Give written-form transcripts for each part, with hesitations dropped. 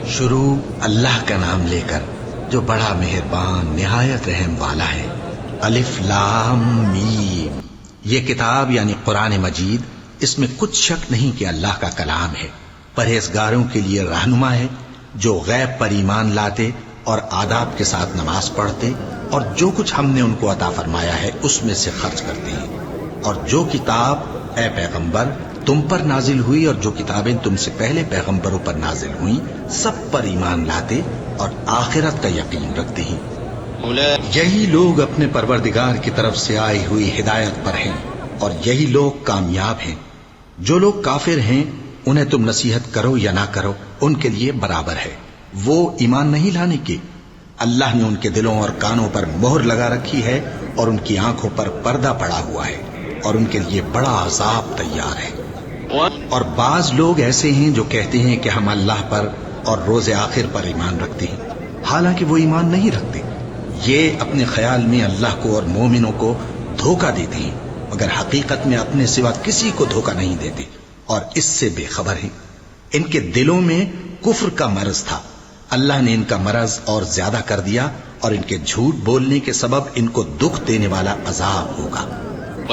شروع اللہ کا نام لے کر جو بڑا مہربان نہایت رحم والا ہے۔ الف لام میم، یہ کتاب یعنی قرآن مجید، اس میں کچھ شک نہیں کہ اللہ کا کلام ہے، پرہیزگاروں کے لیے رہنما ہے، جو غیب پر ایمان لاتے اور آداب کے ساتھ نماز پڑھتے اور جو کچھ ہم نے ان کو عطا فرمایا ہے اس میں سے خرچ کرتے ہیں، اور جو کتاب اے پیغمبر تم پر نازل ہوئی اور جو کتابیں تم سے پہلے پیغمبروں پر نازل ہوئیں سب پر ایمان لاتے اور آخرت کا یقین رکھتے ہیں۔ یہی لوگ اپنے پروردگار کی طرف سے آئی ہوئی ہدایت پر ہیں اور یہی لوگ کامیاب ہیں۔ جو لوگ کافر ہیں انہیں تم نصیحت کرو یا نہ کرو ان کے لیے برابر ہے، وہ ایمان نہیں لانے کے۔ اللہ نے ان کے دلوں اور کانوں پر مہر لگا رکھی ہے اور ان کی آنکھوں پر پردہ پڑا ہوا ہے اور ان کے لیے بڑا عذاب تیار ہے۔ اور بعض لوگ ایسے ہیں جو کہتے ہیں کہ ہم اللہ پر اور روز آخر پر ایمان رکھتے ہیں، حالانکہ وہ ایمان نہیں رکھتے۔ یہ اپنے خیال میں اللہ کو اور مومنوں کو دھوکہ دیتے ہیں، مگر حقیقت میں اپنے سوا کسی کو دھوکہ نہیں دیتے اور اس سے بے خبر ہیں۔ ان کے دلوں میں کفر کا مرض تھا، اللہ نے ان کا مرض اور زیادہ کر دیا اور ان کے جھوٹ بولنے کے سبب ان کو دکھ دینے والا عذاب ہوگا۔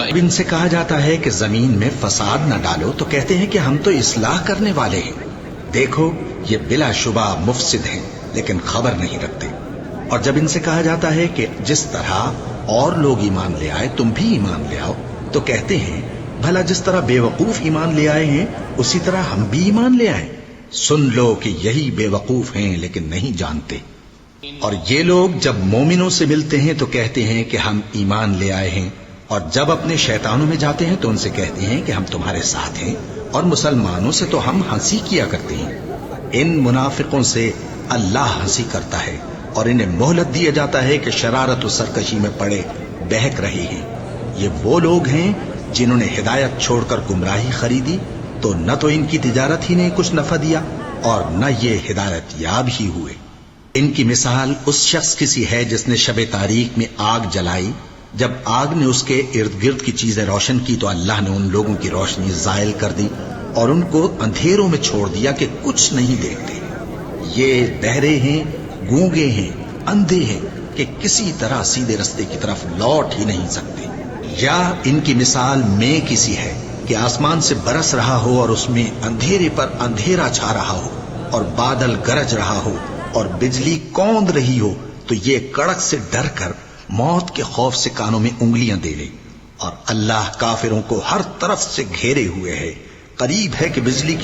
اب ان سے کہا جاتا ہے کہ زمین میں فساد نہ ڈالو تو کہتے ہیں کہ ہم تو اصلاح کرنے والے ہیں۔ دیکھو یہ بلا شبہ مفسد ہیں لیکن خبر نہیں رکھتے۔ اور جب ان سے کہا جاتا ہے کہ جس طرح اور لوگ ایمان لے آئے تم بھی ایمان لے آؤ تو کہتے ہیں بھلا جس طرح بے وقوف ایمان لے آئے ہیں اسی طرح ہم بھی ایمان لے آئیں۔ سن لو کہ یہی بے وقوف ہیں لیکن نہیں جانتے۔ اور یہ لوگ جب مومنوں سے ملتے ہیں تو کہتے ہیں کہ ہم ایمان لے آئے ہیں، اور جب اپنے شیطانوں میں جاتے ہیں تو ان سے کہتے ہیں کہ ہم تمہارے ساتھ ہیں، اور مسلمانوں سے تو ہم ہنسی کیا کرتے ہیں۔ ان منافقوں سے اللہ ہنسی کرتا ہے اور انہیں مہلت دیا جاتا ہے کہ شرارت و سرکشی میں پڑے بہک رہے ہیں۔ یہ وہ لوگ ہیں جنہوں نے ہدایت چھوڑ کر گمراہی خریدی، تو نہ تو ان کی تجارت ہی نے کچھ نفع دیا اور نہ یہ ہدایت یاب ہی ہوئے۔ ان کی مثال اس شخص کی سی ہے جس نے شب تاریک میں آگ جلائی، جب آگ نے اس کے ارد گرد کی چیزیں روشن کی تو اللہ نے ان لوگوں کی روشنی زائل کر دی اور ان کو اندھیروں میں چھوڑ دیا کہ کچھ نہیں دیکھتے۔ یہ بہرے ہیں، گونگے ہیں، اندھے ہیں کہ کسی طرح سیدھے رستے کی طرف لوٹ ہی نہیں سکتے۔ یا ان کی مثال میں کسی ہے کہ آسمان سے برس رہا ہو اور اس میں اندھیرے پر اندھیرا چھا رہا ہو اور بادل گرج رہا ہو اور بجلی کوند رہی ہو تو یہ کڑک سے ڈر کر موت کے خوف سے کانوں میں انگلیاں دے لے۔ اور اللہ کافروں کو ہر طرف سے گھیرے ہوئے ہے، قریب ہے کہ بجلی کی